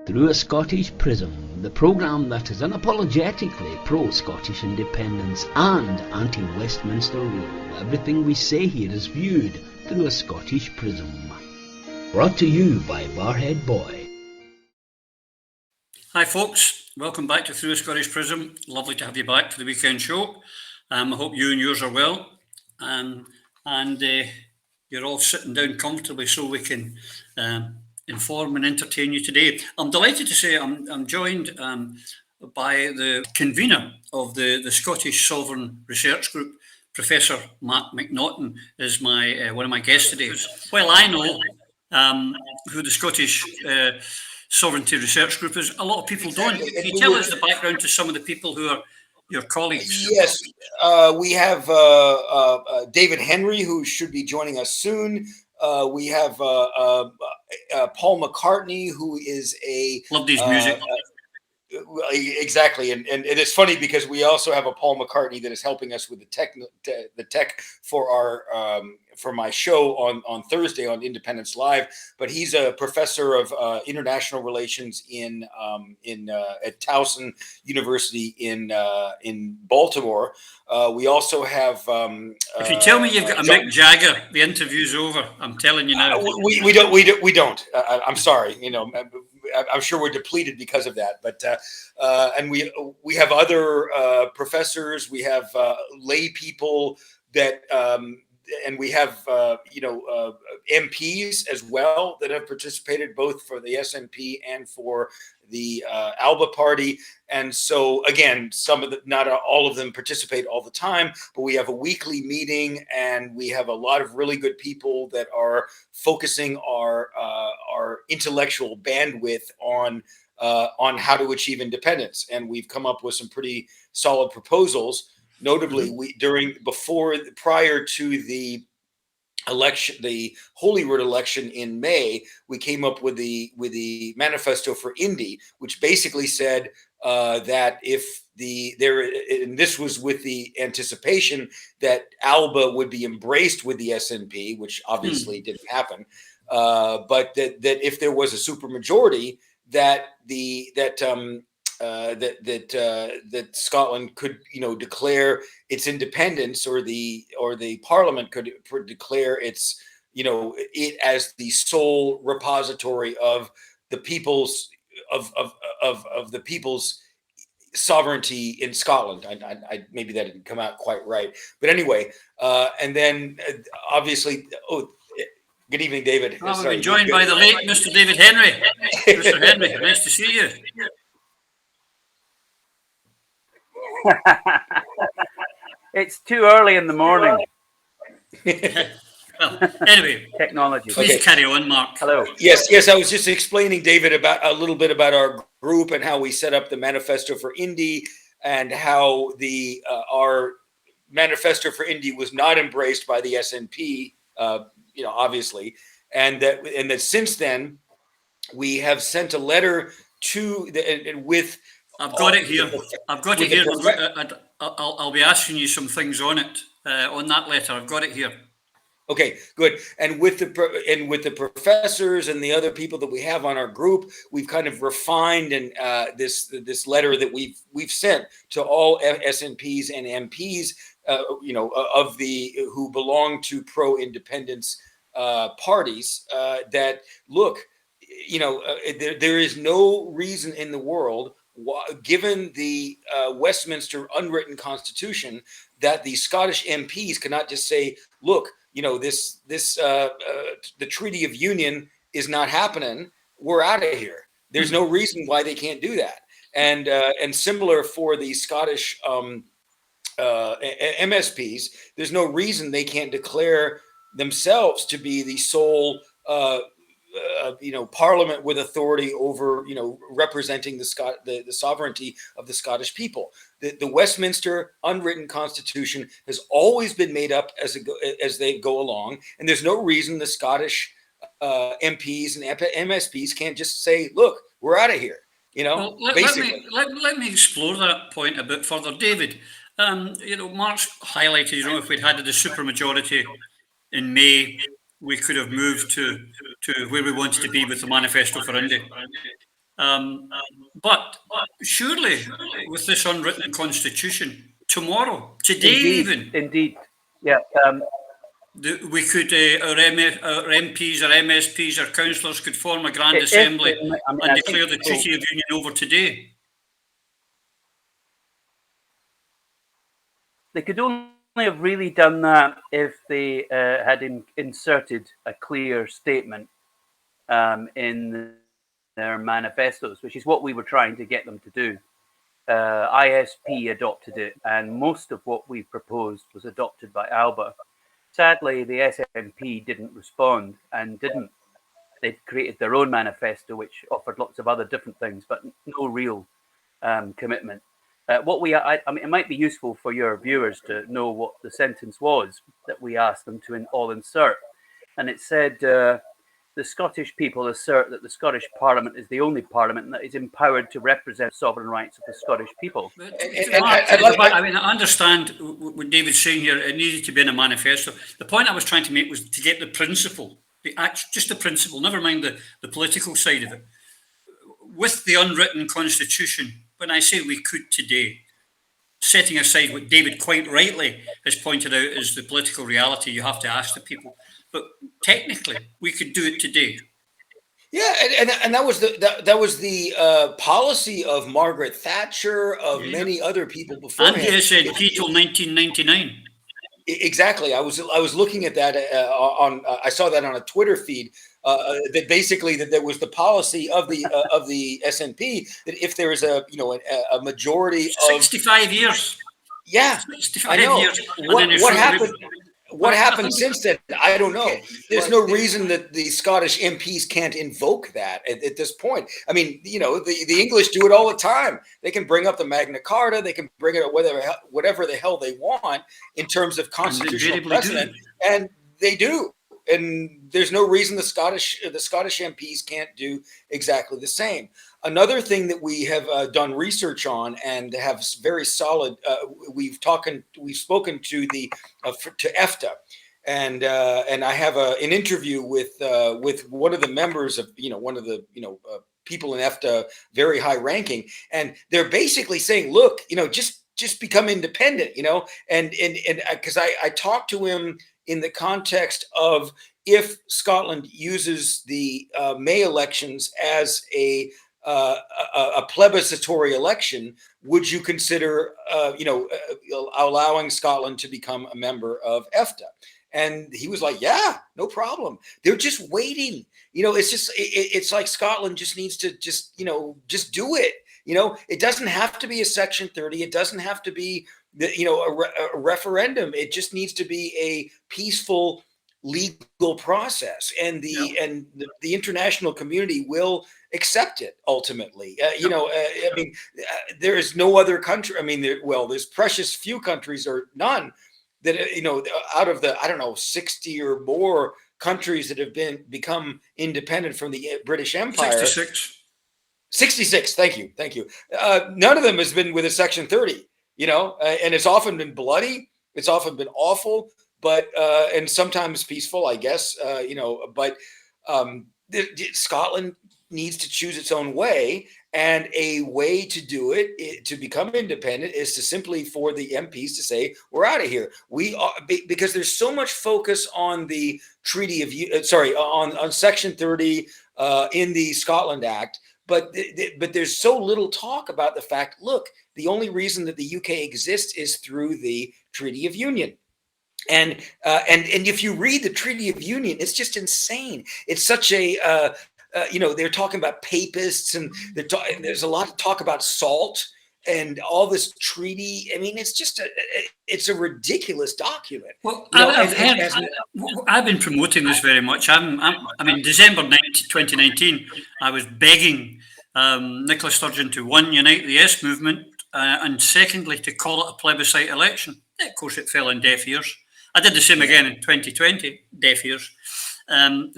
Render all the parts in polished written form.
Through a Scottish Prism, the programme that is unapologetically pro-Scottish independence and anti-Westminster rule. Everything we say here is viewed through a Scottish Prism. Brought to you by Barhead Boy. Hi folks, welcome back to Through a Scottish Prism. Lovely to have you back for the weekend show. I hope you and yours are well, and you're all sitting down comfortably so we can inform and entertain you today. I'm delighted to say I'm joined by the convener of the Scottish Sovereign Research Group, Professor McNaught, is one of my guests today. Well, I know who the Scottish Sovereignty Research Group is. A lot of people don't. Can you tell us the background to some of the people who are your colleagues? Yes, we have David Henry, who should be joining us soon. We have Paul McCartney, who is love his music. Exactly, and it's funny because we also have a Paul McCartney that is helping us with the tech for our for my show on Thursday on Independence Live. But he's a professor of international relations at Towson University in Baltimore. We also have. If you tell me you've got a Mick Jagger, the interview's over. I'm telling you now. We don't. I'm sorry. You know, I'm sure we're depleted because of that. But and we have other professors. We have lay people that. And we have, MPs as well that have participated both for the SNP and for the ALBA party. And so, again, not all of them participate all the time, but we have a weekly meeting and we have a lot of really good people that are focusing our intellectual bandwidth on how to achieve independence. And we've come up with some pretty solid proposals. Notably, prior to the election, the Holyrood election in May, we came up with the Manifesto for Indy, which basically said that and this was with the anticipation that ALBA would be embraced with the SNP, which obviously didn't happen, but that if there was a supermajority, that Scotland could, declare its independence, or the Parliament could declare its, it as the sole repository of the people's of the people's sovereignty in Scotland. I maybe that didn't come out quite right, but anyway, and then obviously, good evening, David. Well, we've been joined by the late Mr. David Henry. Mr. Henry, nice to see you. It's too early in the morning. Well, anyway, technology. Please carry on, Mark. Hello. Yes. I was just explaining, David, about a little bit about our group and how we set up the Manifesto for Indy, and how our Manifesto for Indy was not embraced by the SNP, obviously, and that since then we have sent a letter with. I've got it here. I'll be asking you some things on it, on that letter. I've got it here. Okay, good. And with the professors and the other people that we have on our group, we've kind of refined this letter that we've sent to all SNPs and MPs, who belong to pro-independence parties. That look, there is no reason in the world, given the Westminster unwritten constitution, that the Scottish MPs cannot just say, look, the Treaty of Union is not happening, we're out of here. There's no reason why they can't do that. And similar for the Scottish MSPs, there's no reason they can't declare themselves to be the sole Parliament with authority over, representing the sovereignty of the Scottish people. The Westminster unwritten constitution has always been made up as they go along, and there's no reason the Scottish MPs and MSPs can't just say, "Look, we're out of here." Well, let me explore that point a bit further, David. Mark's highlighted, if we'd had the supermajority in May, we could have moved to where we wanted to be with the Manifesto for Indy. But surely, with this unwritten constitution, tomorrow, today Indeed. Yeah. we could, our MPs, our MSPs, our councillors could form a grand assembly and declare the Treaty of Union over today. They could only have really done that if they had inserted a clear statement in their manifestos, which is what we were trying to get them to do. ISP adopted it, and most of what we proposed was adopted by ALBA. Sadly, the SNP didn't respond and didn't. They created their own manifesto, which offered lots of other different things, but no real commitment. I mean, it might be useful for your viewers to know what the sentence was that we asked them to all insert. And it said, the Scottish people assert that the Scottish Parliament is the only Parliament that is empowered to represent sovereign rights of the Scottish people. I understand what David's saying here. It needed to be in a manifesto. The point I was trying to make was to get the principle, just the principle, never mind the political side of it. With the unwritten constitution, when I say we could today, setting aside what David quite rightly has pointed out is the political reality you have to ask the people. But technically, we could do it today. Yeah, and that was the policy of Margaret Thatcher, of many other people before. And the SNP till 1999. Exactly. I was looking at that I saw that on a Twitter feed. That basically that there was the policy of the SNP that if there is a majority of 65 years. Yeah, 65 years. What happened? What happened since then? I don't know. There's no reason that the Scottish MPs can't invoke that at this point. I mean, the English do it all the time. They can bring up the Magna Carta. They can bring it up whatever the hell they want in terms of constitutional precedent, and they do. And there's no reason the Scottish MPs can't do exactly the same. Another thing that we have done research on and have very solid. We've spoken to to EFTA, and I have an interview with one of the members of one of the people in EFTA, very high ranking, and they're basically saying, look, just become independent, and because I talked to him in the context of if Scotland uses the May elections as a plebiscitary election, would you consider, allowing Scotland to become a member of EFTA? And he was like, yeah, no problem. They're just waiting. It's like Scotland just needs to just do it. It doesn't have to be a Section 30. It doesn't have to be, a referendum. It just needs to be a peaceful legal process, and the international community will accept it ultimately. There is no other country. I mean, there's precious few countries or none that out of the 60 or more countries that have become independent from the British Empire. 66. Thank you. None of them has been with a Section 30. And it's often been bloody. It's often been awful. But and sometimes peaceful, I guess, but Scotland needs to choose its own way. And a way to do it to become independent is to simply for the MPs to say, we're out of here. We are, because there's so much focus on the Treaty of, on Section 30 in the Scotland Act. But there's so little talk about the fact, look, the only reason that the UK exists is through the Treaty of Union. And if you read the Treaty of Union, it's just insane. It's such a, they're talking about papists, and there's a lot of talk about salt and all this treaty. I mean, it's just it's a ridiculous document. Well, I've been promoting this very much. December 2019, I was begging Nicola Sturgeon to, one, unite the Yes movement, and secondly, to call it a plebiscite election. Of course, it fell on deaf ears. I did the same again in 2020, deaf ears, and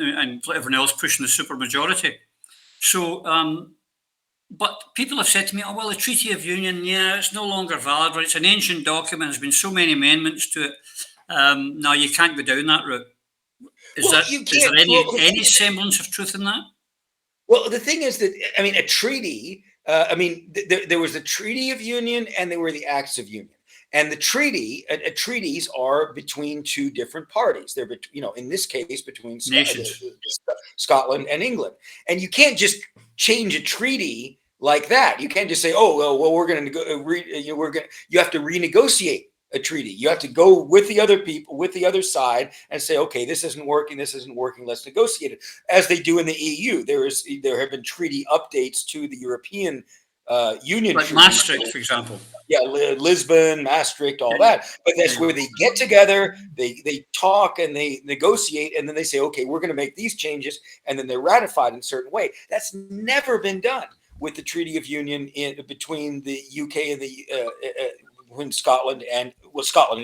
everyone else pushing the supermajority. So, but people have said to me, oh, well, the Treaty of Union, it's no longer valid, but it's an ancient document. There's been so many amendments to it. No, you can't go down that route. Is there any semblance of truth in that? Well, the thing is that, I mean, a treaty, there was the Treaty of Union and there were the Acts of Union. And the treaties are between two different parties. They're, in this case, between Scotland and England. And you can't just change a treaty like that. You can't just say, "Oh, well, we're going to go." You have to renegotiate a treaty. You have to go with the other people, with the other side, and say, "Okay, this isn't working. This isn't working. Let's negotiate it." As they do in the EU. There have been treaty updates to the European Union, like Maastricht, for example. Yeah, Lisbon, Maastricht, all that. But that's where they get together, they talk and they negotiate, and then they say, "Okay, we're going to make these changes," and then they're ratified in a certain way. That's never been done with the Treaty of Union between the UK and between Scotland and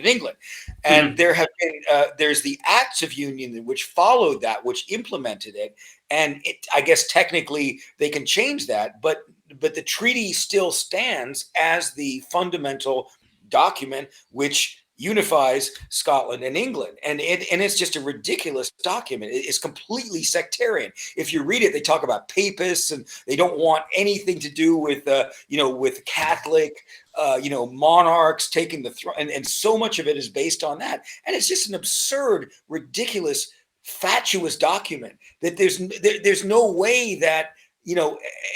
England. And there have been there's the Acts of Union which followed that, which implemented it. And I guess technically they can change that, but the treaty still stands as the fundamental document which unifies Scotland and England. And it's just a ridiculous document. It's completely sectarian. If you read it, they talk about papists and they don't want anything to do with, with Catholic, monarchs taking the throne. And so much of it is based on that. And it's just an absurd, ridiculous, fatuous document that there's no way that,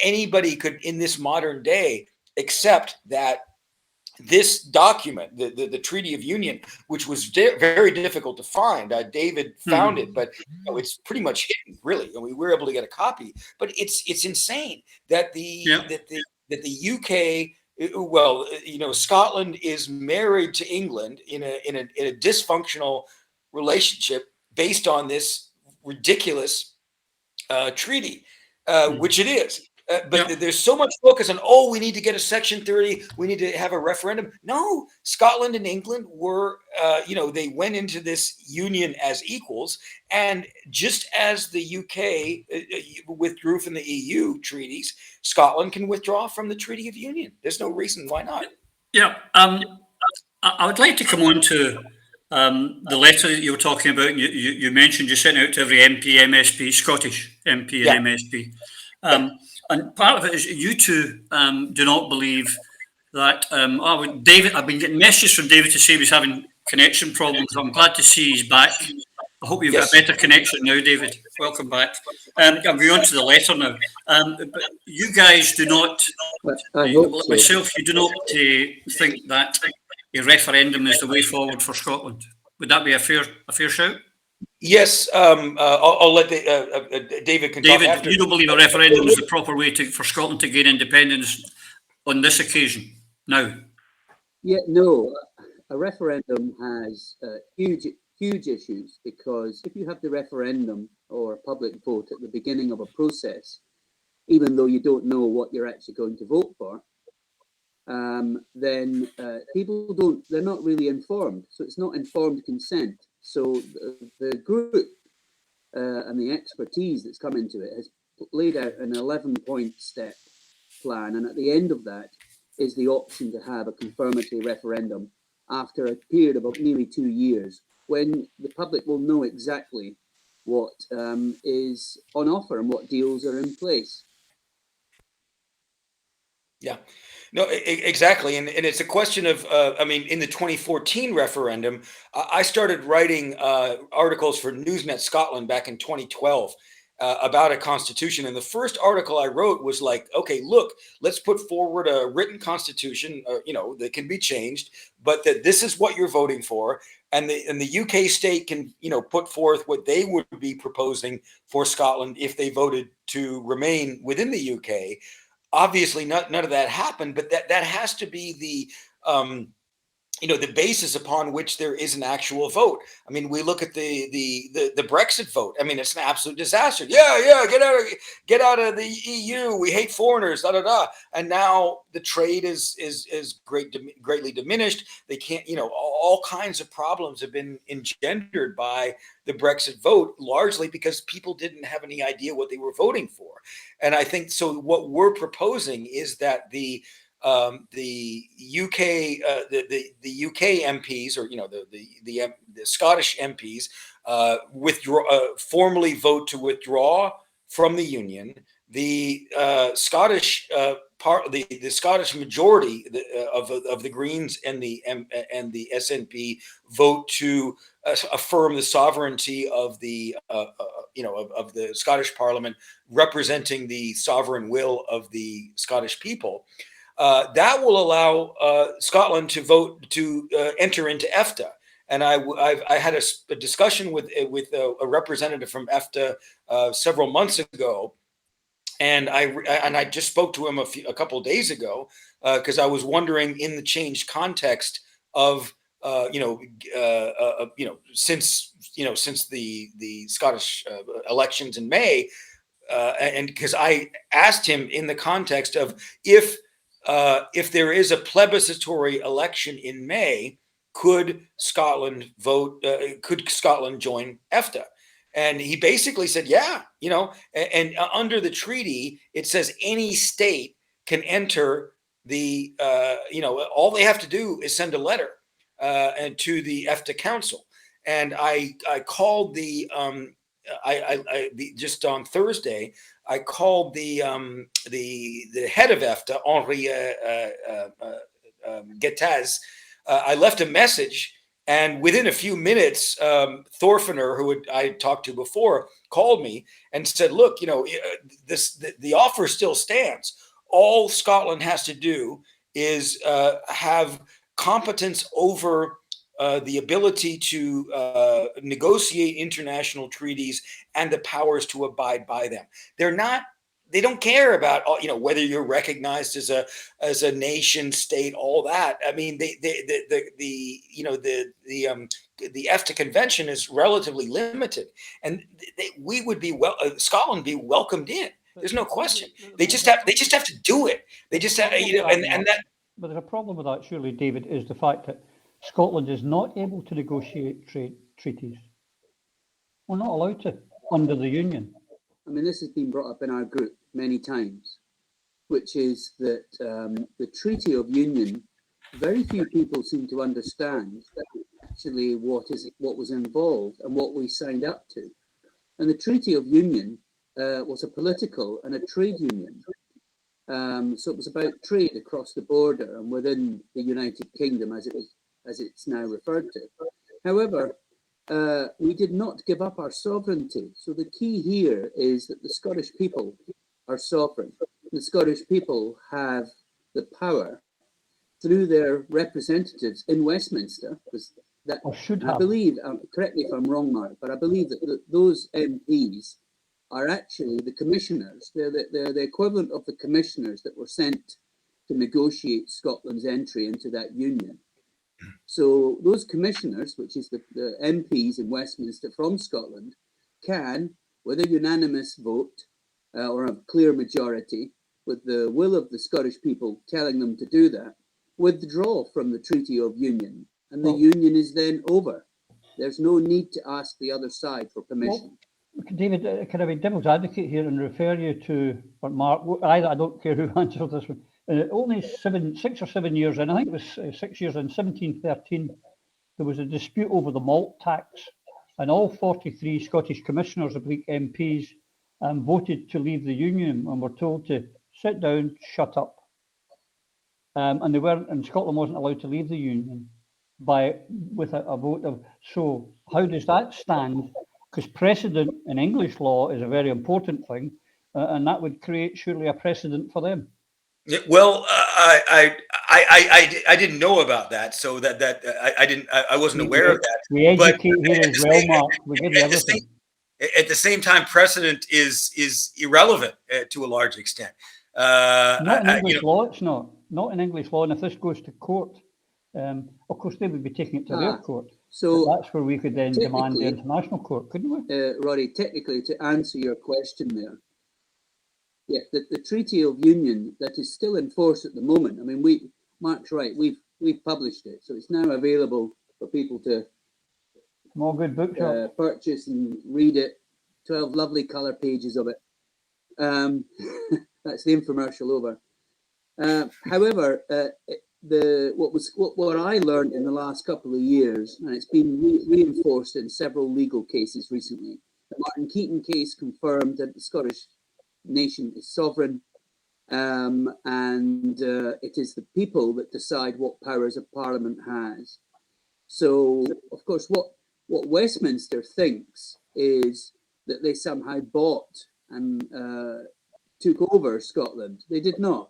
anybody could in this modern day accept that this document, the Treaty of Union, which was very difficult to find. David found it, but it's pretty much hidden, really. And we were able to get a copy, but it's insane that the UK, Scotland is married to England in a dysfunctional relationship based on this ridiculous treaty, which it is. But there's so much focus on, we need to get a Section 30. We need to have a referendum. No, Scotland and England were, they went into this union as equals. And just as the UK withdrew from the EU treaties, Scotland can withdraw from the Treaty of Union. There's no reason why not. Yeah. I would like to come on to the letter that you were talking about. You mentioned you sent out to every MP, MSP, Scottish MP and MSP. And part of it is you two do not believe that David. I've been getting messages from David to say he's having connection problems. I'm glad to see he's back. I hope you've got a better connection now, David. Welcome back. I'm going on to the letter now. But you guys do not, myself, you do not think that a referendum is the way forward for Scotland. Would that be a fair shout? Yes, I'll let David can talk after. You don't believe a referendum is the proper way for Scotland to gain independence on this occasion now? Yeah, no. A referendum has huge issues, because if you have the referendum or a public vote at the beginning of a process, even though you don't know what you're actually going to vote for, then people they're not really informed. So it's not informed consent. So the group and the expertise that's come into it has laid out an 11-point step plan. And at the end of that is the option to have a confirmatory referendum after a period of nearly 2 years, when the public will know exactly what is on offer and what deals are in place. Yeah, no, exactly. And it's a question of, in the 2014 referendum, I started writing articles for Newsnet Scotland back in 2012 about a constitution. And the first article I wrote was like, okay, look, let's put forward a written constitution, that can be changed, but that this is what you're voting for. And the UK state can, put forth what they would be proposing for Scotland if they voted to remain within the UK. Obviously, none of that happened, but that has to be the basis upon which there is an actual vote. I mean, we look at the Brexit vote. I mean, it's an absolute disaster. Yeah, get out of the EU. We hate foreigners. And now the trade is greatly diminished. They can't. All kinds of problems have been engendered by the Brexit vote, largely because people didn't have any idea what they were voting for. And I think so. What we're proposing is that the UK MPs, or the Scottish MPs, formally vote to withdraw from the union, the Scottish the Scottish majority of the Greens and the SNP vote to affirm the sovereignty of the of the Scottish Parliament, representing the sovereign will of the Scottish people. That will allow Scotland to vote to enter into EFTA. And I had a discussion with a representative from EFTA several months ago, and I just spoke to him a couple of days ago because I was wondering, in the changed context of since the Scottish elections in May, and because I asked him in the context of if there is a plebiscitary election in May, could Scotland vote? Could Scotland join EFTA? And he basically said, yeah, and under the treaty, it says any state can enter the, all they have to do is send a letter and to the EFTA Council. And I called just on Thursday, I called the head of EFTA, Henri Guettaz. I left a message, and within a few minutes, Thorfiner, who I talked to before, called me and said, "Look, the offer still stands. All Scotland has to do is have competence over the ability to negotiate international treaties and the powers to abide by them. They don't care about whether you're recognized as a nation state, all that. I mean, the EFTA convention is relatively limited, and we would be Scotland be welcomed in. There's no question. They just have to do it. They just have, and that. But there's a problem with that, surely, David, is the fact that Scotland is not able to negotiate treaties. We're not allowed to under the Union. I mean, this has been brought up in our group many times, which is that the Treaty of Union, very few people seem to understand actually what was involved and what we signed up to. And the Treaty of Union was a political and a trade union. So it was about trade across the border and within the United Kingdom, as it's now referred to. However, we did not give up our sovereignty. So the key here is that the Scottish people are sovereign. The Scottish people have the power through their representatives in Westminster, because that, I believe, correct me if I'm wrong, Mark, but I believe that those MPs are actually the commissioners. They're the equivalent of the commissioners that were sent to negotiate Scotland's entry into that union. So those commissioners, which is the MPs in Westminster from Scotland, can, with a unanimous vote or a clear majority, with the will of the Scottish people telling them to do that, withdraw from the Treaty of Union. And the union is then over. There's no need to ask the other side for permission. Well, David, can I be devil's advocate here and refer you to, or Mark, I don't care who answers this one. Only 6 or 7 years in, I think it was 6 years in, 1713, there was a dispute over the malt tax, and all 43 Scottish commissioners, oblique MPs, voted to leave the union and were told to sit down, shut up. And they weren't, and Scotland wasn't allowed to leave the union with a vote of. So how does that stand? Because precedent in English law is a very important thing, and that would create surely a precedent for them. Well, I didn't know about that, so I wasn't aware of that. We educate here as well, Mark. We give you everything. At the same time, precedent is irrelevant to a large extent. Not in English law, it's not. Not in English law, and if this goes to court, of course they would be taking it to their court. So that's where we could then demand the international court, couldn't we? Roddy, technically, to answer your question there, yeah, the Treaty of Union that is still in force at the moment. I mean, Mark's right. We've published it, so it's now available for people to more good books purchase and read it. 12 lovely color pages of it. That's the infomercial over. However, what I learned in the last couple of years, and it's been reinforced in several legal cases recently. The Martin Keating case confirmed that the Scottish nation is sovereign, and it is the people that decide what powers a parliament has. So, of course, what Westminster thinks is that they somehow bought and took over Scotland. They did not.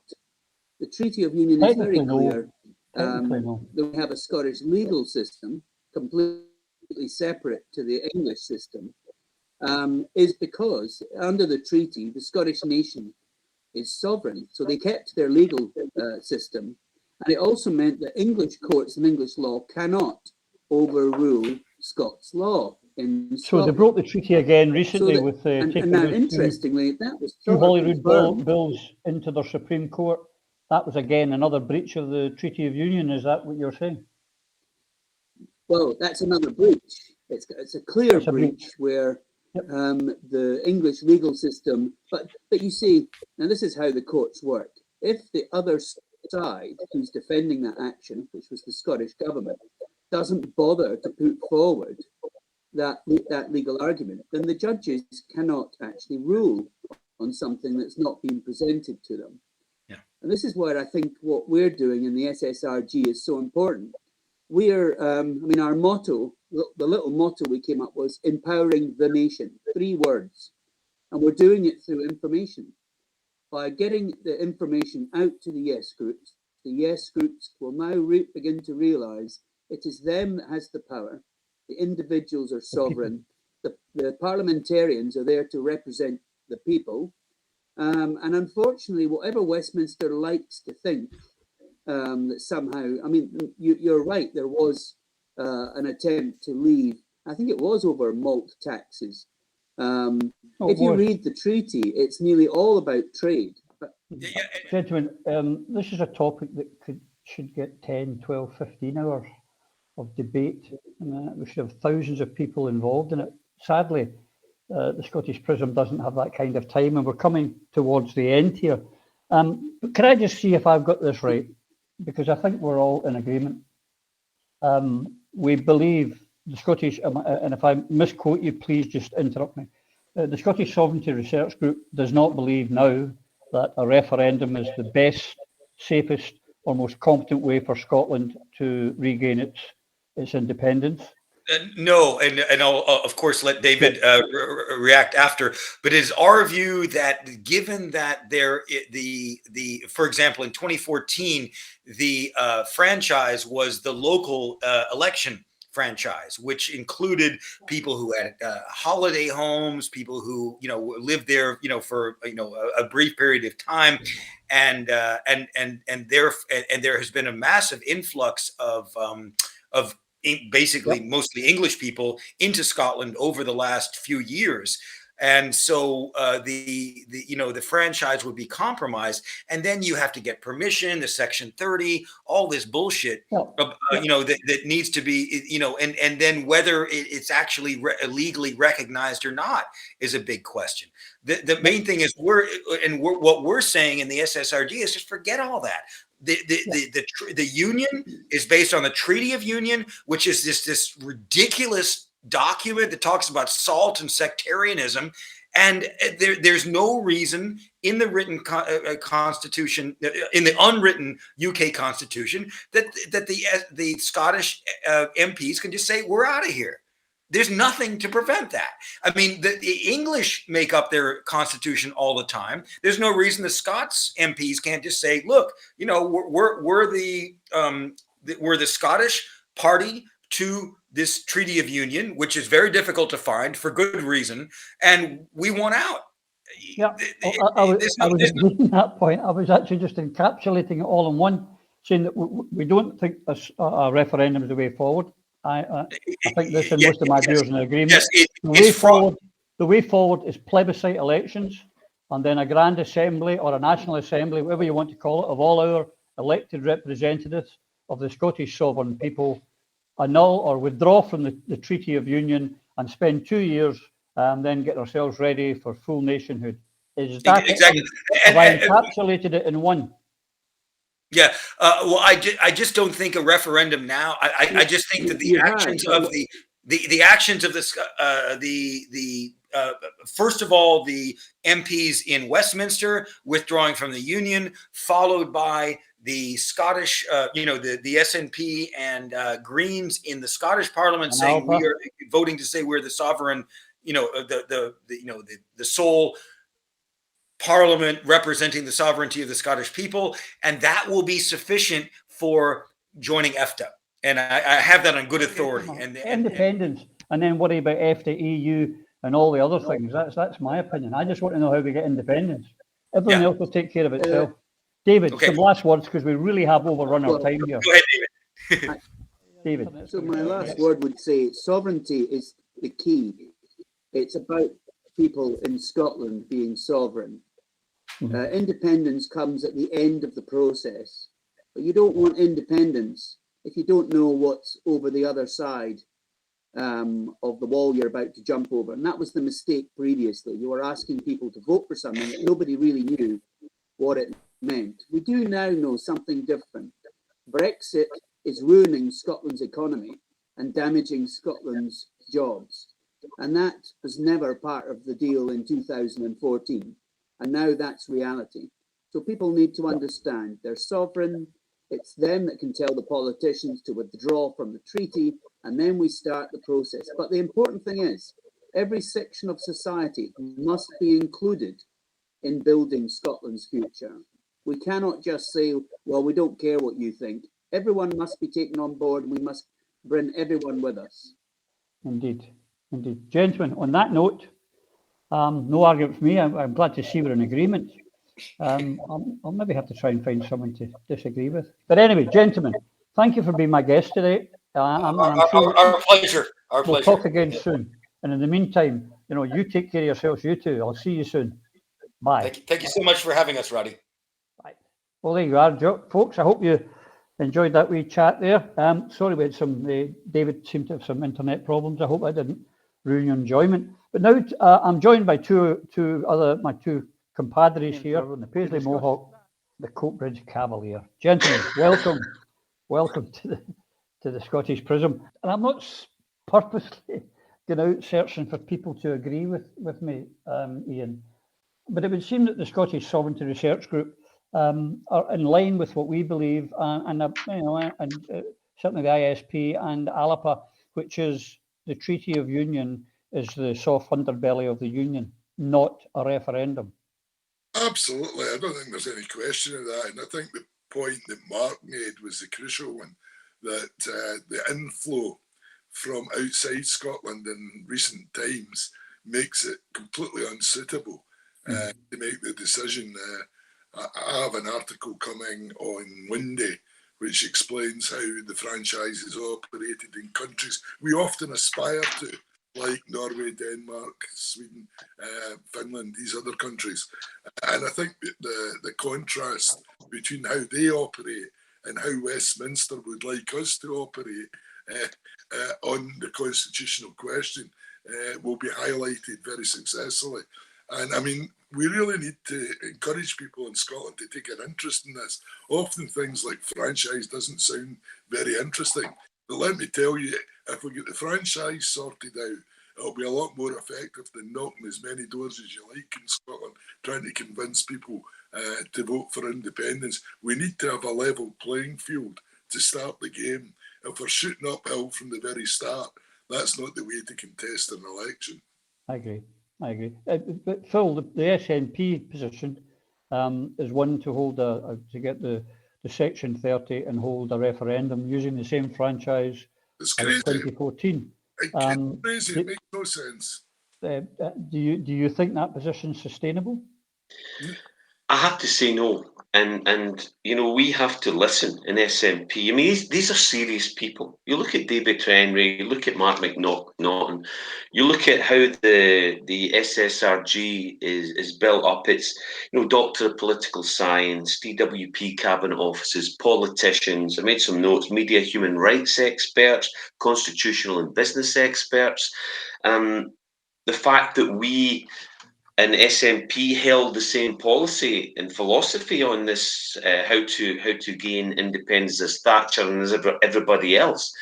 The Treaty of Union is very clear that we have a Scottish legal system, completely separate to the English system, is because under the treaty, the Scottish nation is sovereign. So they kept their legal system. And it also meant that English courts and English law cannot overrule Scots law in Scotland. So they broke the treaty again recently So that, with and now, interestingly, that was two Holyrood bills into their Supreme Court. That was again another breach of the Treaty of Union. Is that what you're saying? Well, that's another breach. It's a clear breach where the English legal system, but you see, now this is how the courts work. If the other side who's defending that action, which was the Scottish government, doesn't bother to put forward that legal argument, then the judges cannot actually rule on something that's not been presented to them. Yeah. And this is where I think what we're doing in the SSRG is so important. We are, our motto, the little motto we came up was empowering the nation, 3 words. And we're doing it through information. By getting the information out to the yes groups, the yes groups will now begin to realise it is them that has the power. The individuals are sovereign. The parliamentarians are there to represent the people. And unfortunately, whatever Westminster likes to think, that somehow, you're right, there was an attempt to leave. I think it was over malt taxes. If you read the treaty, it's nearly all about trade. Gentlemen, this is a topic that should get 10, 12, 15 hours of debate. We should have thousands of people involved in it. Sadly, the Scottish Prism doesn't have that kind of time, and we're coming towards the end here. But can I just see if I've got this right? Because I think we're all in agreement. We believe the Scottish, and if I misquote you, please just interrupt me. The Scottish Sovereignty Research Group does not believe now that a referendum is the best, safest, or most competent way for Scotland to regain its independence. No, and I'll of course let David react after. But it is our view that given that for example, in 2014, the franchise was the local election franchise, which included people who had holiday homes, people who lived there for a brief period of time, and there has been a massive influx of basically mostly English people into Scotland over the last few years. And so the franchise would be compromised, and then you have to get permission, the Section 30, all this bullshit, that needs to be, and then whether it's actually legally recognized or not is a big question. The main thing is what we're saying in the SSRG is just forget all that. The union is based on the Treaty of Union, which is this ridiculous document that talks about salt and sectarianism, and there's no reason in the written constitution, in the unwritten UK constitution, that the Scottish MPs can just say we're out of here. There's nothing to prevent that. I mean, the English make up their constitution all the time. There's no reason the Scots MPs can't just say, look, we're the Scottish party to this Treaty of Union, which is very difficult to find for good reason, and we want out. Yeah, I was making that point. I was actually just encapsulating it all in one, saying that we don't think a referendum is the way forward. I think this and most of my viewers in agreement. Yes, the way forward is plebiscite elections, and then a grand assembly or a national assembly, whatever you want to call it, of all our elected representatives of the Scottish sovereign people, annul or withdraw from the Treaty of Union and spend 2 years and then get ourselves ready for full nationhood. Is that exactly? Have I encapsulated it in one? Yeah. Well, I just don't think a referendum now. I just think that the actions of the actions of this, first of all, the MPs in Westminster withdrawing from the Union, followed by the Scottish, the SNP and Greens in the Scottish Parliament saying we are voting to say we're the sovereign, the sole Parliament representing the sovereignty of the Scottish people, and that will be sufficient for joining EFTA. And I have that on good authority. And independence, and then worry about EFTA, EU, and all the other things. That's my opinion. I just want to know how we get independence. Everything else will take care of itself. David, some last words, because we really have overrun our time here. Go ahead, David. David. So my last word would say sovereignty is the key. It's about people in Scotland being sovereign. Independence comes at the end of the process, but you don't want independence if you don't know what's over the other side of the wall you're about to jump over. And that was the mistake previously. You were asking people to vote for something that nobody really knew what it meant. We do now know something different. Brexit is ruining Scotland's economy and damaging Scotland's jobs. And that was never part of the deal in 2014. And now that's reality. So people need to understand they're sovereign. It's them that can tell the politicians to withdraw from the treaty, and then we start the process. But the important thing is, every section of society must be included in building Scotland's future. We cannot just say, well, we don't care what you think. Everyone must be taken on board, and we must bring everyone with us. Indeed. Gentlemen, on that note, no argument for me. I'm glad to see we're in agreement. I'll maybe have to try and find someone to disagree with. But anyway, gentlemen, thank you for being my guest today. I'm sure our pleasure. We'll talk again soon. And in the meantime, you take care of yourselves, you two. I'll see you soon. Bye. Thank you so much for having us, Roddy. Bye. Well, there you are, folks. I hope you enjoyed that wee chat there. Sorry we had some, David seemed to have some internet problems. I hope I didn't ruin your enjoyment. But now I'm joined by my two compadres here, the Paisley Mohawk, the Coatbridge Cavalier. Gentlemen, welcome to the Scottish Prism. And I'm not purposely going out searching for people to agree with me, Iain, but it would seem that the Scottish Sovereignty Research Group are in line with what we believe, and certainly the ISP and ALAPA, which is the Treaty of Union is the soft underbelly of the Union, not a referendum. Absolutely. I don't think there's any question of that. And I think the point that Mark made was the crucial one, that the inflow from outside Scotland in recent times makes it completely unsuitable to make the decision. I have an article coming on Monday which explains how the franchise is operated in countries we often aspire to, like Norway, Denmark, Sweden, Finland, these other countries. And I think that the contrast between how they operate and how Westminster would like us to operate on the constitutional question will be highlighted very successfully. And I mean, we really need to encourage people in Scotland to take an interest in this. Often things like franchise doesn't sound very interesting. But let me tell you, if we get the franchise sorted out, it'll be a lot more effective than knocking as many doors as you like in Scotland, trying to convince people to vote for independence. We need to have a level playing field to start the game. If we're shooting uphill from the very start, that's not the way to contest an election. I agree. But Phil, the SNP position is one to hold to get the Section 30 and hold a referendum using the same franchise as 2014. Crazy. It makes no sense. Do you think that position is sustainable? I have to say no. And we have to listen in SNP. I mean, these are serious people. You look at David Henry, you look at Mark McNaught, and you look at how the SSRG is built up. It's, Doctor of Political Science, DWP cabinet officers, politicians. I made some notes, media human rights experts, constitutional and business experts. The fact that we and SNP held the same policy and philosophy on this, how to gain independence as Thatcher and as everybody else.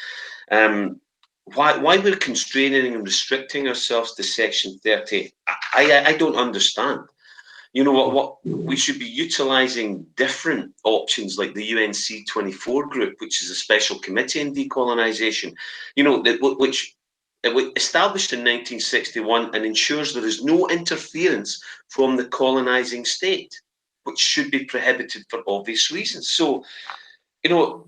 why we're constraining and restricting ourselves to Section 30, I don't understand. You know what we should be utilising different options like the UNC 24 group, which is a special committee in decolonisation, you know, which established in 1961 and ensures there is no interference from the colonising state, which should be prohibited for obvious reasons. So, you know,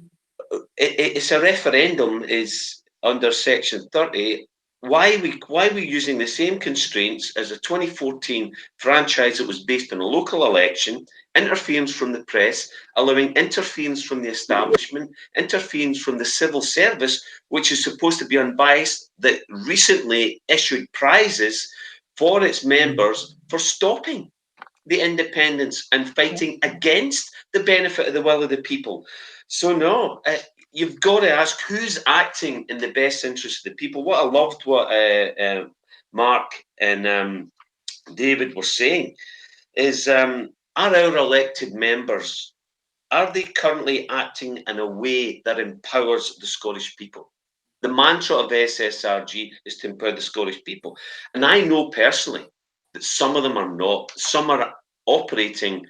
it's a referendum is under Section 30. Why are we using the same constraints as a 2014 franchise that was based on a local election, interference from the press, allowing interference from the establishment, interference from the civil service, which is supposed to be unbiased, that recently issued prizes for its members for stopping the independence and fighting against the benefit of the will of the people. So no, you've got to ask who's acting in the best interest of the people. What I loved what Mark and David were saying is, are our elected members, are they currently acting in a way that empowers the Scottish people? The mantra of SSRG is to empower the Scottish people. And I know personally that some of them are not. Some are operating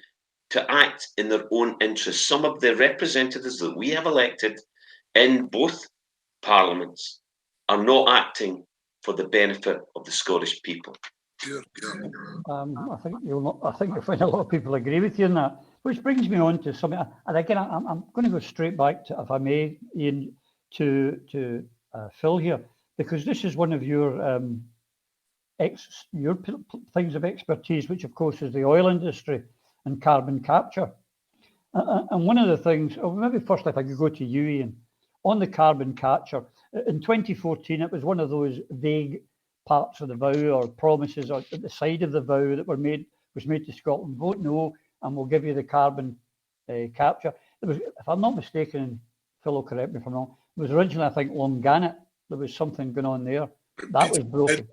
to act in their own interests. Some of the representatives that we have elected in both parliaments are not acting for the benefit of the Scottish people. I think you'll find a lot of people agree with you on that. Which brings me on to something, and again, I'm going to go straight back to, if I may, Iain, to Phil here, because this is one of your things of expertise, which of course is the oil industry and carbon capture. And one of the things, or maybe first if I could go to you, Iain, on the carbon capture, in 2014, it was one of those vague parts of the vow or promises at the side of the vow that was made to Scotland. Vote no, and we'll give you the carbon capture. It was, if I'm not mistaken, Phil will correct me if I'm wrong, it was originally, I think, Longannet. There was something going on there. That was broken.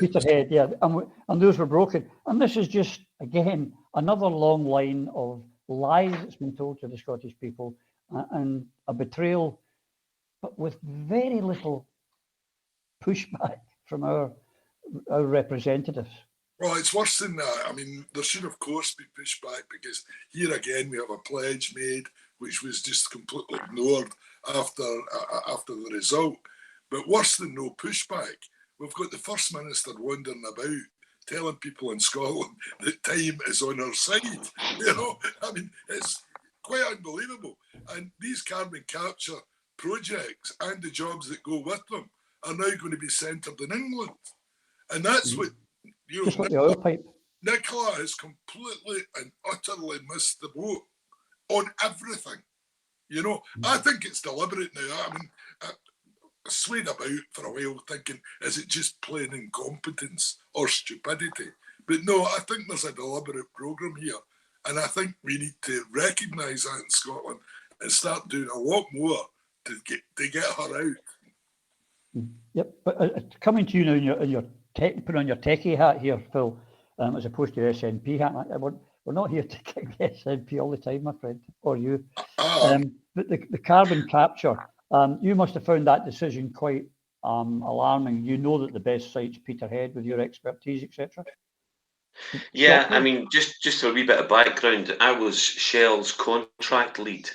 Peterhead, yeah, and those were broken. And this is just, again, another long line of lies that's been told to the Scottish people and a betrayal, but with very little pushback from our representatives. Well, it's worse than that. I mean, there should, of course, be pushback, because here again we have a pledge made which was just completely ignored after the result. But worse than no pushback, we've got the First Minister wandering about telling people in Scotland that time is on our side. You know, I mean, it's quite unbelievable. And these carbon capture projects and the jobs that go with them are now going to be centred in England. And that's what, you know, just like the oil pipe. Nicola has completely and utterly missed the boat on everything. You know, I think it's deliberate now. I mean, I swayed about for a while thinking, is it just plain incompetence or stupidity? But no, I think there's a deliberate programme here. And I think we need to recognise that in Scotland and start doing a lot more to get her out. Yep, but coming to you now in your put on your techie hat here, Phil, as opposed to your SNP hat. We're not here to kick the SNP all the time, my friend, or you. But the carbon capture, you must have found that decision quite alarming. You know that the best site's Peterhead with your expertise, etc. Yeah, I mean, just a wee bit of background. I was Shell's contract lead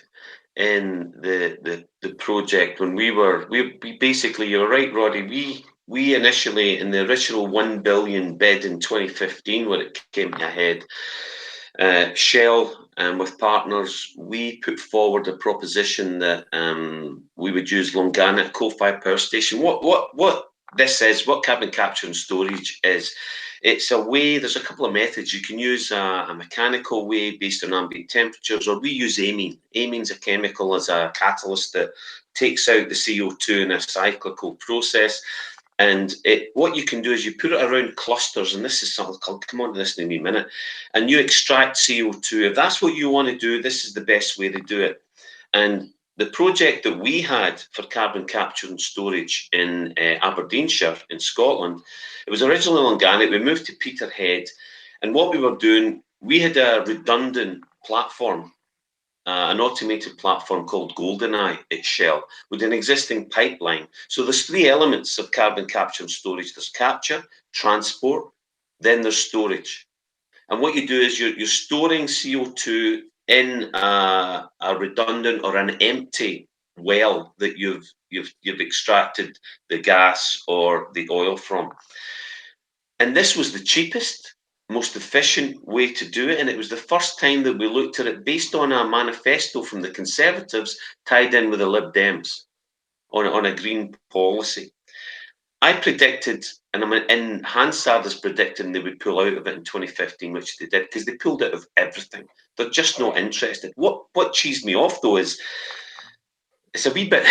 in the project when we basically, you're right, Roddy, we initially, in the original 1 billion bid in 2015, when it came ahead, Shell with partners, we put forward a proposition that we would use Longannet coal-fired power station. What this is, what carbon capture and storage is, it's a way, there's a couple of methods. You can use a mechanical way based on ambient temperatures, or we use amine. Amine's a chemical as a catalyst that takes out the CO2 in a cyclical process. And what you can do is you put it around clusters, and this is something, I'll come on to this in a wee minute, and you extract CO2. If that's what you want to do, this is the best way to do it. And the project that we had for carbon capture and storage in Aberdeenshire in Scotland, it was originally Longannet. We moved to Peterhead, and what we were doing, we had a redundant platform an automated platform called GoldenEye at Shell with an existing pipeline. So there's three elements of carbon capture and storage. There's capture, transport, then there's storage. And what you do is you're storing CO2 in a redundant or an empty well that you've extracted the gas or the oil from. And this was the cheapest, most efficient way to do it. And it was the first time that we looked at it based on a manifesto from the Conservatives tied in with the Lib Dems on a green policy. I predicted, and Hansard is predicting they would pull out of it in 2015, which they did, because they pulled out of everything. They're just not interested. What cheesed me off, though, is it's a wee bit.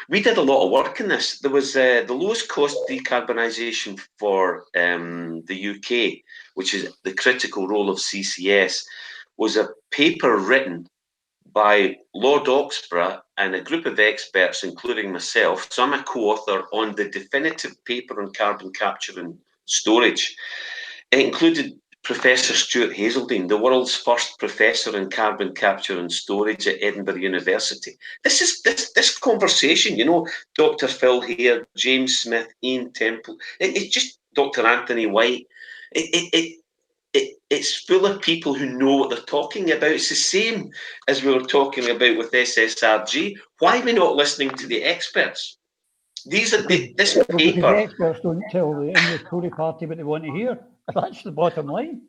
We did a lot of work in this. There was the lowest cost decarbonisation for the UK, which is the critical role of CCS, was a paper written by Lord Oxburgh and a group of experts, including myself. So I'm a co-author on the definitive paper on carbon capture and storage. It included Professor Stuart Hazeldine, the world's first professor in carbon capture and storage at Edinburgh University. This conversation, Dr. Phil here, James Smith, Iain Temple, it's just Dr. Anthony White. It's full of people who know what they're talking about. It's the same as we were talking about with SSRG. Why are we not listening to the experts? This paper. The experts don't tell the English Tory party what they want to hear. That's the bottom line.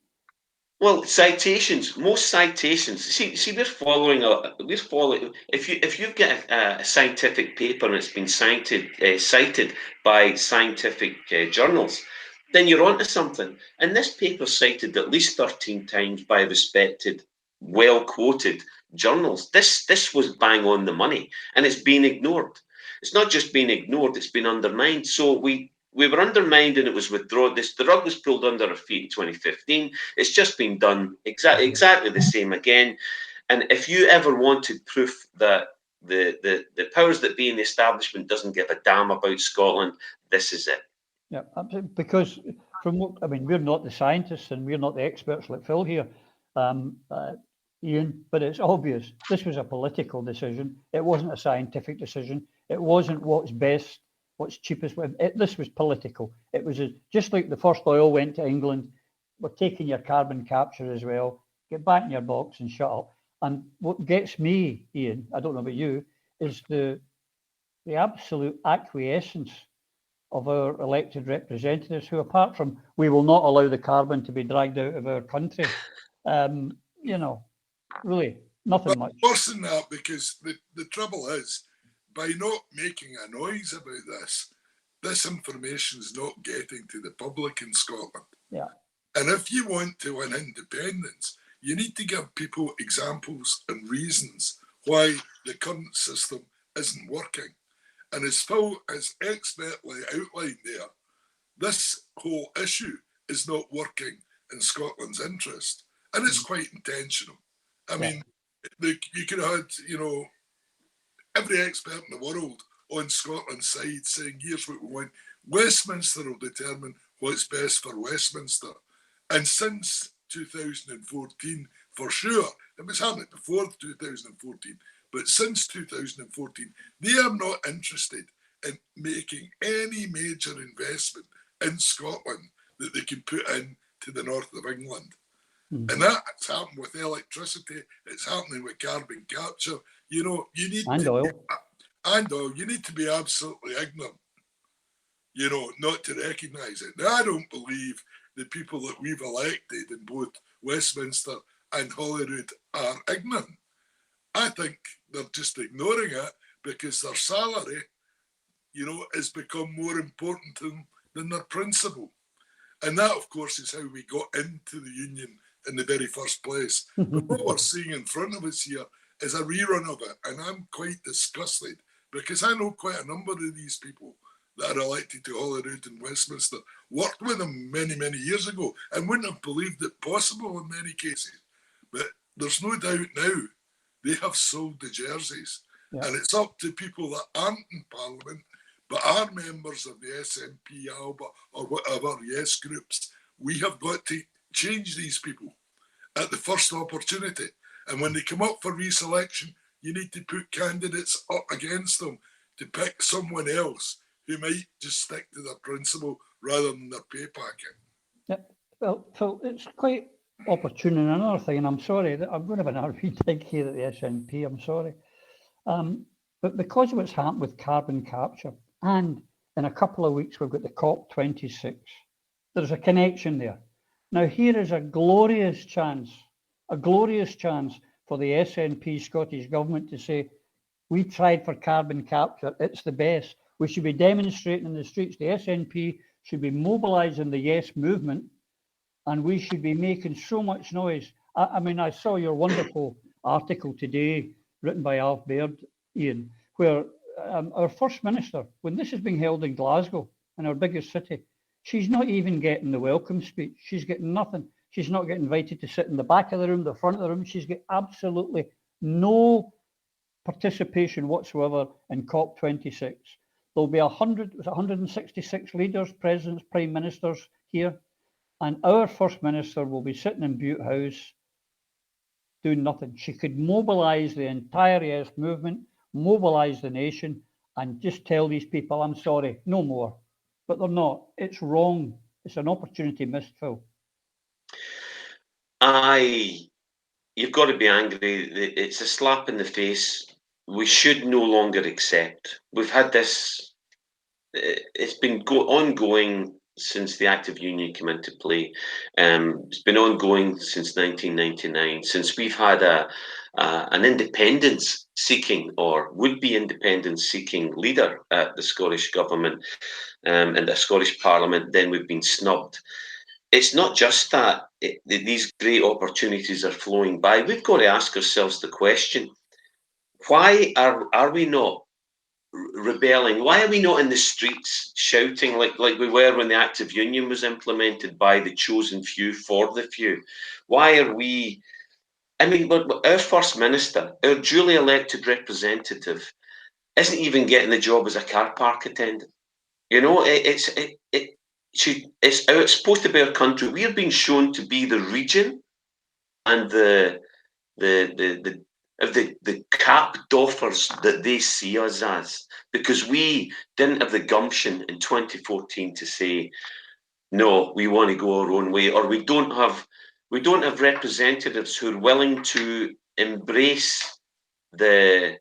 Well, citations. Most citations. See, we're following. If you've got a scientific paper and it's been cited by scientific journals, then you're onto something. And this paper cited at least 13 times by respected, well-quoted journals. This was bang on the money, and it's been ignored. It's not just been ignored; it's been undermined. So we were undermined, and it was withdrawn. The rug was pulled under our feet in 2015. It's just been done exactly the same again. And if you ever wanted proof that the powers that be in the establishment doesn't give a damn about Scotland, this is it. Yeah, absolutely. Because we're not the scientists and we're not the experts like Phil here, Iain, but it's obvious this was a political decision. It wasn't a scientific decision. It wasn't what's best, what's cheapest. This was political. It was just like the first oil went to England. We're taking your carbon capture as well. Get back in your box and shut up. And what gets me, Iain, I don't know about you, is the absolute acquiescence of our elected representatives who, apart from we will not allow the carbon to be dragged out of our country, really nothing much. Worse than that, because the trouble is, by not making a noise about this information is not getting to the public in Scotland. Yeah. And if you want to win independence, you need to give people examples and reasons why the current system isn't working. And as Phil has expertly outlined there, this whole issue is not working in Scotland's interest. And it's quite intentional. I mean, you could have had, every expert in the world on Scotland's side saying, here's what we want. Westminster will determine what's best for Westminster. And since 2014, for sure, it was happening before 2014, but since 2014, they are not interested in making any major investment in Scotland that they can put into the north of England. Mm-hmm. And that's happened with electricity. It's happening with carbon capture. You need oil. And oil. You need to be absolutely ignorant, not to recognise it. Now, I don't believe the people that we've elected in both Westminster and Holyrood are ignorant. I think they're just ignoring it because their salary, has become more important to them than their principle. And that, of course, is how we got into the union in the very first place. But what we're seeing in front of us here is a rerun of it. And I'm quite disgusted because I know quite a number of these people that are elected to Holyrood and Westminster, worked with them many, many years ago and wouldn't have believed it possible in many cases. But there's no doubt now they have sold the jerseys. Yeah. And it's up to people that aren't in Parliament, but are members of the SNP, ALBA, or whatever, yes groups. We have got to change these people at the first opportunity. And when they come up for re-selection, you need to put candidates up against them to pick someone else who might just stick to their principle rather than their pay packet. Yeah, well, Phil, it's quite opportune. And another thing, and I'm sorry, that I'm going to have an RV dig here at the SNP, I'm sorry. But because of what's happened with carbon capture, and in a couple of weeks we've got the COP26, there's a connection there. Now here is a glorious chance for the SNP Scottish Government to say, we tried for carbon capture, it's the best. We should be demonstrating in the streets. The SNP should be mobilising the Yes movement, and we should be making so much noise. I mean, I saw your wonderful article today written by Alf Baird, Iain, where our First Minister, when this is being held in Glasgow, in our biggest city, she's not even getting the welcome speech. She's getting nothing. She's not getting invited to sit in the back of the room, the front of the room. She's got absolutely no participation whatsoever in COP26. There'll be 166 leaders, presidents, prime ministers here, and our First Minister will be sitting in Butte House doing nothing. She could mobilise the entire Yes movement, mobilise the nation, and just tell these people, I'm sorry, no more. But they're not. It's wrong. It's an opportunity missed, Phil. You've got to be angry. It's a slap in the face. We should no longer accept. We've had this, it's been ongoing since the Act of Union came into play. It's been ongoing since 1999, since we've had an independence-seeking or would-be independence-seeking leader at the Scottish Government and the Scottish Parliament. Then we've been snubbed. It's not just that these great opportunities are flowing by. We've got to ask ourselves the question, why are we not rebelling? Why are we not in the streets shouting like we were when the Act of Union was implemented by the chosen few for the few? Why are we... I mean, our First Minister, our duly elected representative, isn't even getting the job as a car park attendant. You know, it's supposed to be our country. We are being shown to be the region and the cap doffers that they see us as, because we didn't have the gumption in 2014 to say, no, we want to go our own way, or we don't have representatives who are willing to embrace the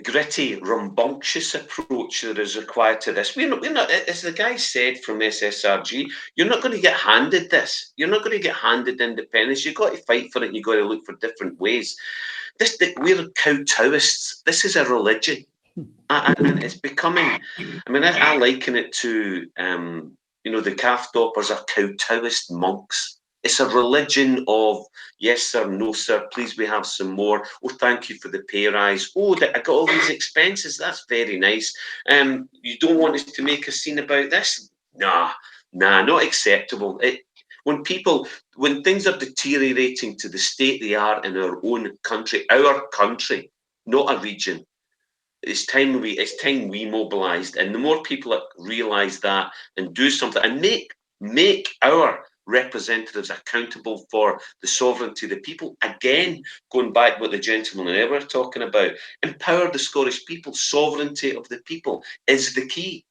gritty, rambunctious approach that is required to this. We're not, as the guy said from SSRG, you're not going to get handed this. You're not going to get handed independence. You've got to fight for it. You've got to look for different ways. We're kowtowists. This is a religion. And it's becoming, I mean, I liken it to, the calf doppers are kowtowist monks. It's a religion of, yes, sir, no, sir, please, we have some more. Oh, thank you for the pay rise. Oh, I got all these expenses. That's very nice. You don't want us to make a scene about this? Nah, not acceptable. When things are deteriorating to the state they are in our own country, not a region, it's time we mobilised. And the more people that realise that and do something and make our representatives accountable for the sovereignty of the people. Again, going back to what the gentleman and I were talking about, empower the Scottish people. Sovereignty of the people is the key.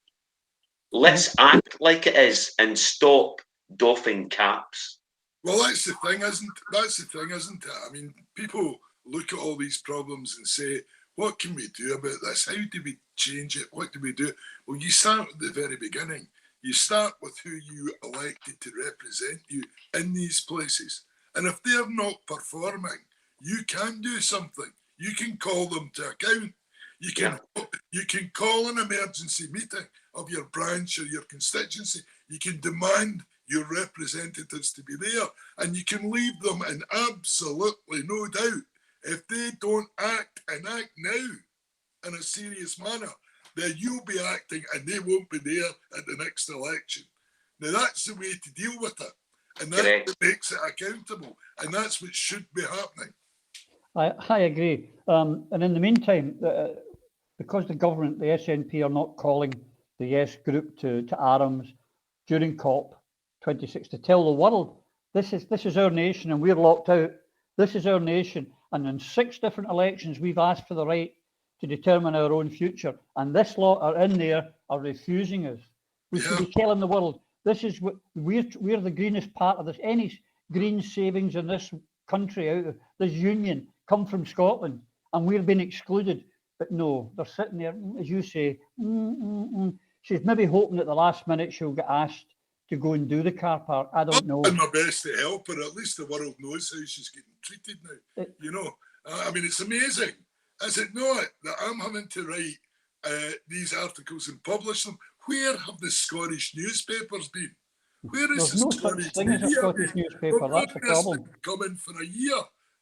Let's act like it is and stop doffing caps. Well, that's the thing, isn't it? I mean, people look at all these problems and say, what can we do about this? How do we change it? What do we do? Well, you start at the very beginning. You start with who you elected to represent you in these places. And if they're not performing, you can do something. You can call them to account. You can call an emergency meeting of your branch or your constituency. You can demand your representatives to be there, and you can leave them in absolutely no doubt. If they don't act now in a serious manner, then you'll be acting and they won't be there at the next election. Now, that's the way to deal with it. And that's what makes it accountable. And that's what should be happening. I agree. And in the meantime, because the government, the SNP, are not calling the Yes group to arms during COP26 to tell the world, this is our nation and we're locked out. This is our nation, and in 6 different elections, we've asked for the right to determine our own future, and this lot are in there are refusing us. We should be telling the world, this is what we're the greenest part of this. Any green savings in this country, out of this union, come from Scotland, and we're being excluded. But no, they're sitting there, as you say, She's maybe hoping at the last minute she'll get asked to go and do the car park. I don't know. I'm doing my best to help her. At least the world knows how she's getting treated now. You know, I mean, it's amazing, is it not, that I'm having to write these articles and publish them? Where have the Scottish newspapers been? Where is There's the no Scottish such thing as a Scottish newspaper. That's the problem. Coming for a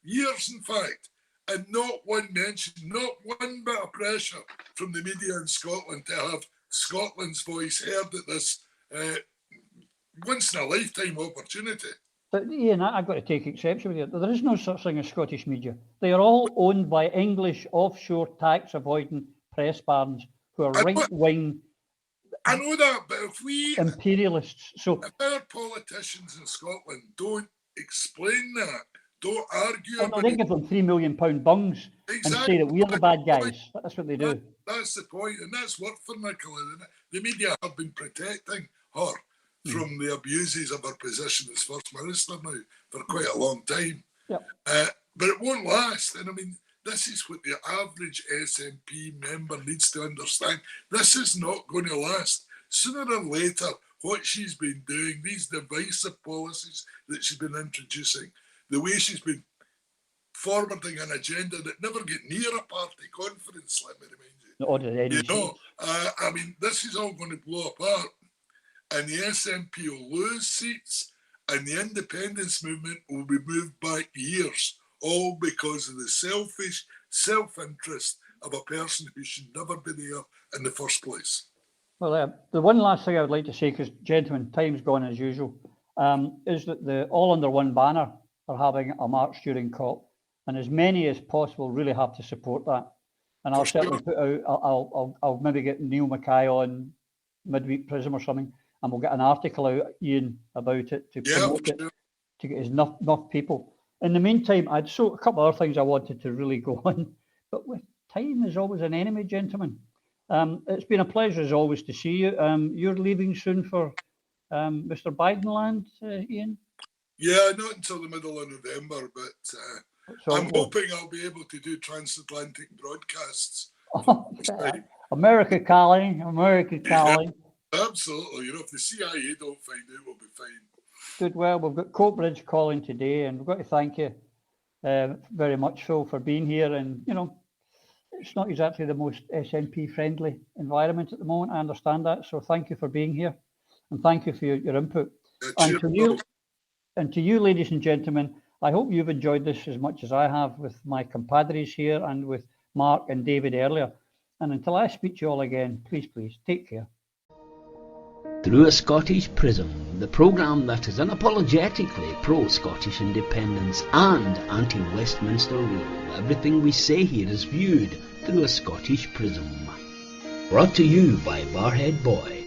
years in fact, and not one mention, not one bit of pressure from the media in Scotland to have Scotland's voice heard at this once in a lifetime opportunity. But Iain, I've got to take exception with you. There is no such thing as Scottish media. They are all owned by English offshore tax avoiding press barons who are right-wing. I know that, but if we imperialists, so if our politicians in Scotland don't explain that, don't argue about they give them £3 million bungs and say that we're the bad guys. That's what they do. That's the point, and that's worked for Nicola. The media have been protecting her from the abuses of her position as First Minister now for quite a long time. Yep. But it won't last. And I mean, this is what the average SNP member needs to understand. This is not going to last. Sooner or later, what she's been doing, these divisive policies that she's been introducing, the way she's been forwarding an agenda that never get near a party conference, let me remind you. You know, I mean, this is all going to blow apart. And the SNP will lose seats, and the independence movement will be moved back years, all because of the selfish self-interest of a person who should never be there in the first place. Well, the one last thing I would like to say, because gentlemen, time's gone as usual, is that the All Under One banner are having a march during COP, and as many as possible really have to support that. And I'll certainly put out, I'll maybe get Neil Mackay on midweek Prism or something, and we'll get an article out, Iain, about it to promote it, to get enough people. In the meantime, I'd a couple of other things I wanted to really go on, but with time is always an enemy, gentlemen. It's been a pleasure as always to see you. You're leaving soon for Mr. Bidenland, Iain? Yeah, not until the middle of November, but I'm hoping I'll be able to do transatlantic broadcasts. America calling. Yeah, absolutely. You know, if the CIA don't find out, we'll be fine. Good. Well, we've got Coatbridge calling today, and we've got to thank you very much, Phil, for being here. And, you know, it's not exactly the most SNP-friendly environment at the moment. I understand that. So thank you for being here, and thank you for your input. And to you, ladies and gentlemen, I hope you've enjoyed this as much as I have with my compadres here and with Mark and David earlier. And until I speak to you all again, please, take care. Through a Scottish Prism, the programme that is unapologetically pro-Scottish independence and anti-Westminster rule. Everything we say here is viewed through a Scottish prism. Brought to you by Barhead Boy.